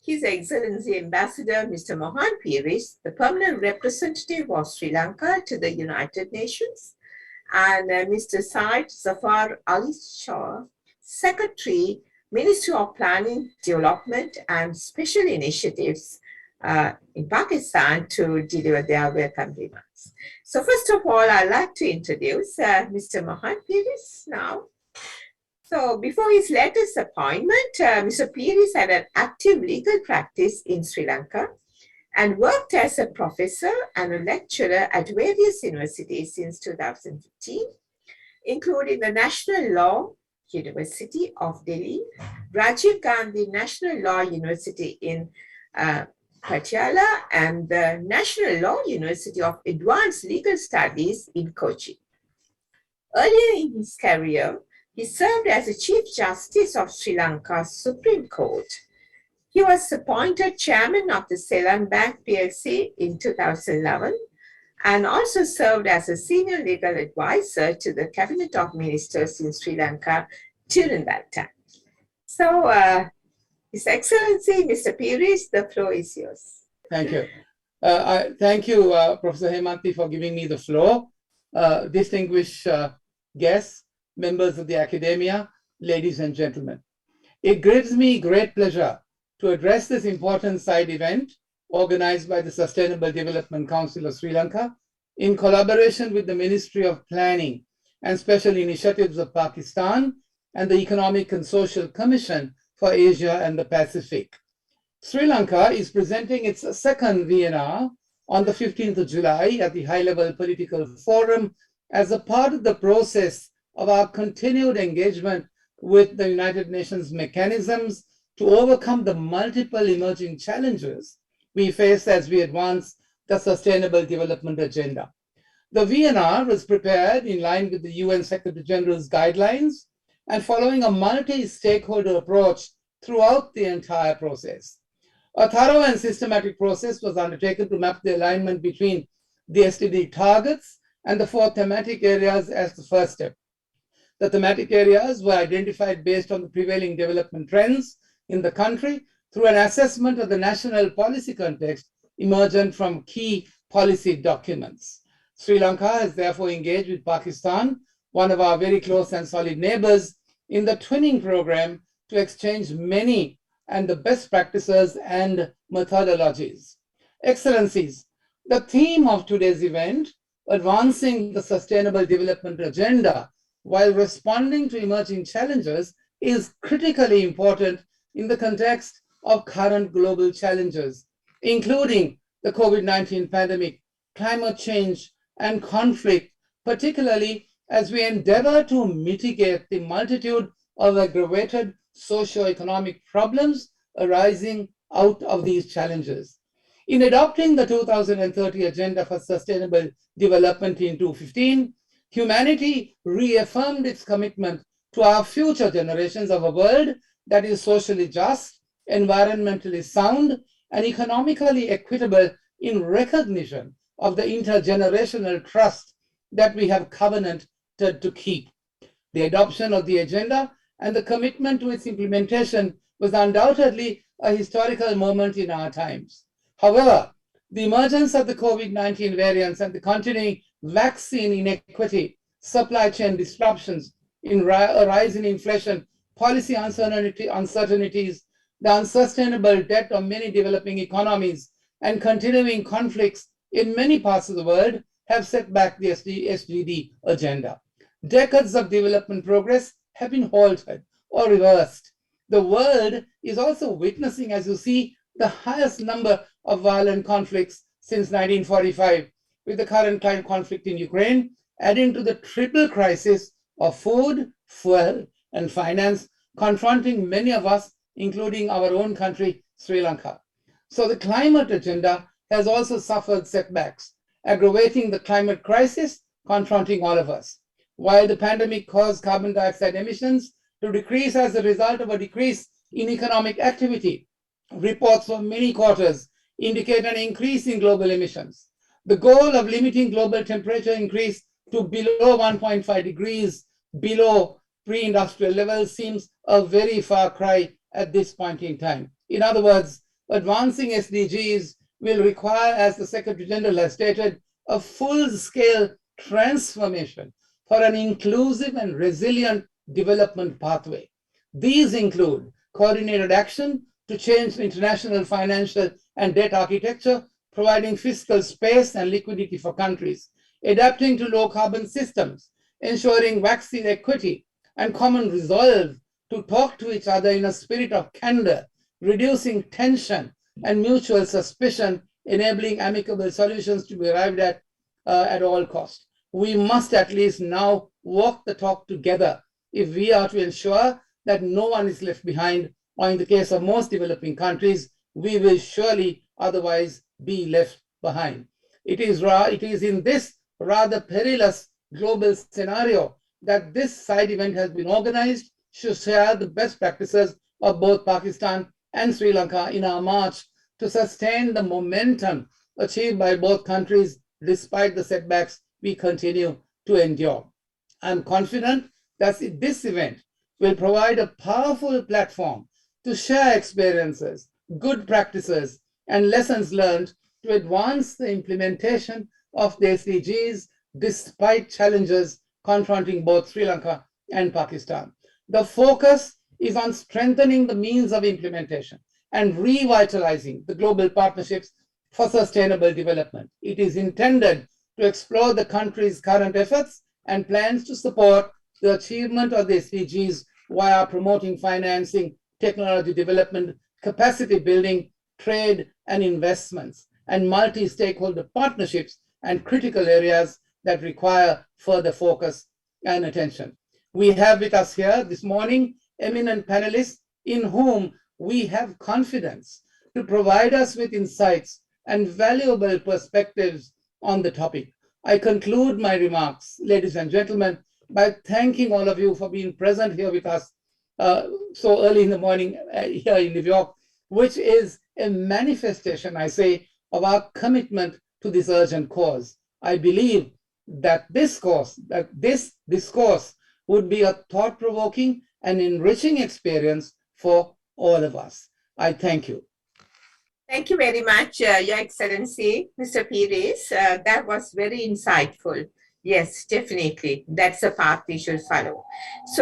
His Excellency Ambassador Mr. Mohan Pieris, the permanent representative of Sri Lanka to the United Nations, and Mr. Said Zafar Ali Shah, Secretary, Ministry of Planning, Development and Special Initiatives in Pakistan, to deliver their welcome remarks. So first of all, I'd like to introduce Mr. Mohan Pieris now. So before his latest appointment, Mr. Pieris had an active legal practice in Sri Lanka and worked as a professor and a lecturer at various universities since 2015, including the National Law University of Delhi, Rajiv Gandhi National Law University in Patiala, and the National Law University of Advanced Legal Studies in Kochi. Earlier in his career, he served as the Chief Justice of Sri Lanka's Supreme Court. He was appointed chairman of the Ceylon Bank PLC in 2011 and also served as a senior legal advisor to the Cabinet of Ministers in Sri Lanka during that time. So, His Excellency, Mr. Pieris, the floor is yours. Thank you. Thank you, Professor Hemanti, for giving me the floor. Distinguished guests, members of the academia, ladies and gentlemen. It gives me great pleasure to address this important side event organized by the Sustainable Development Council of Sri Lanka in collaboration with the Ministry of Planning and Special Initiatives of Pakistan and the Economic and Social Commission for Asia and the Pacific. Sri Lanka is presenting its second VNR on the 15th of July at the High-Level Political Forum as a part of the process of our continued engagement with the United Nations mechanisms to overcome the multiple emerging challenges we face as we advance the Sustainable Development Agenda. The VNR was prepared in line with the UN Secretary General's guidelines and following a multi-stakeholder approach throughout the entire process. A thorough and systematic process was undertaken to map the alignment between the SDG targets and the 4 thematic areas as the first step. The thematic areas were identified based on the prevailing development trends in the country through an assessment of the national policy context emergent from key policy documents. Sri Lanka has therefore engaged with Pakistan, one of our very close and solid neighbors, in the twinning program to exchange many and the best practices and methodologies. Excellencies, the theme of today's event, advancing the Sustainable Development Agenda while responding to emerging challenges, is critically important in the context of current global challenges, including the COVID-19 pandemic, climate change, and conflict, particularly as we endeavor to mitigate the multitude of aggravated socio-economic problems arising out of these challenges. In adopting the 2030 Agenda for Sustainable Development in 2015, humanity reaffirmed its commitment to our future generations of a world that is socially just, environmentally sound, and economically equitable in recognition of the intergenerational trust that we have covenanted to keep. The adoption of the agenda and the commitment to its implementation was undoubtedly a historical moment in our times. However, the emergence of the COVID-19 variants and the continuing vaccine inequity, supply chain disruptions, a rise in inflation, policy uncertainties, the unsustainable debt of many developing economies, and continuing conflicts in many parts of the world have set back the SDG agenda. Decades of development progress have been halted or reversed. The world is also witnessing, as you see, the highest number of violent conflicts since 1945, with the current conflict in Ukraine adding to the triple crisis of food, fuel, and finance confronting many of us, including our own country, Sri Lanka. So the climate agenda has also suffered setbacks, aggravating the climate crisis confronting all of us. While the pandemic caused carbon dioxide emissions to decrease as a result of a decrease in economic activity, reports from many quarters indicate an increase in global emissions. The goal of limiting global temperature increase to below 1.5 degrees below pre-industrial levels seems a very far cry at this point in time. In other words, advancing SDGs will require, as the Secretary General has stated, a full-scale transformation for an inclusive and resilient development pathway. These include coordinated action to change international financial and debt architecture, providing fiscal space and liquidity for countries, adapting to low-carbon systems, ensuring vaccine equity and common resolve to talk to each other in a spirit of candor, reducing tension and mutual suspicion, enabling amicable solutions to be arrived at all costs. We must at least now walk the talk together if we are to ensure that no one is left behind, or in the case of most developing countries, we will surely otherwise be left behind. It is in this rather perilous global scenario that this side event has been organized to share the best practices of both Pakistan and Sri Lanka in our march to sustain the momentum achieved by both countries despite the setbacks we continue to endure. I'm confident that this event will provide a powerful platform to share experiences, good practices, and lessons learned to advance the implementation of the SDGs despite challenges confronting both Sri Lanka and Pakistan. The focus is on strengthening the means of implementation and revitalizing the global partnerships for sustainable development. It is intended to explore the country's current efforts and plans to support the achievement of the SDGs via promoting financing, technology development, capacity building, trade and investments, and multi-stakeholder partnerships and critical areas that require further focus and attention. We have with us here this morning eminent panelists in whom we have confidence to provide us with insights and valuable perspectives on the topic. I conclude my remarks, ladies and gentlemen, by thanking all of you for being present here with us so early in the morning here in New York, which is a manifestation, I say, of our commitment to this urgent cause. I believe that this discourse would be a thought-provoking and enriching experience for all of us. I thank you. Thank you very much, Your Excellency, Mr. Pieris. That was very insightful. Yes, definitely. That's the path we should follow. So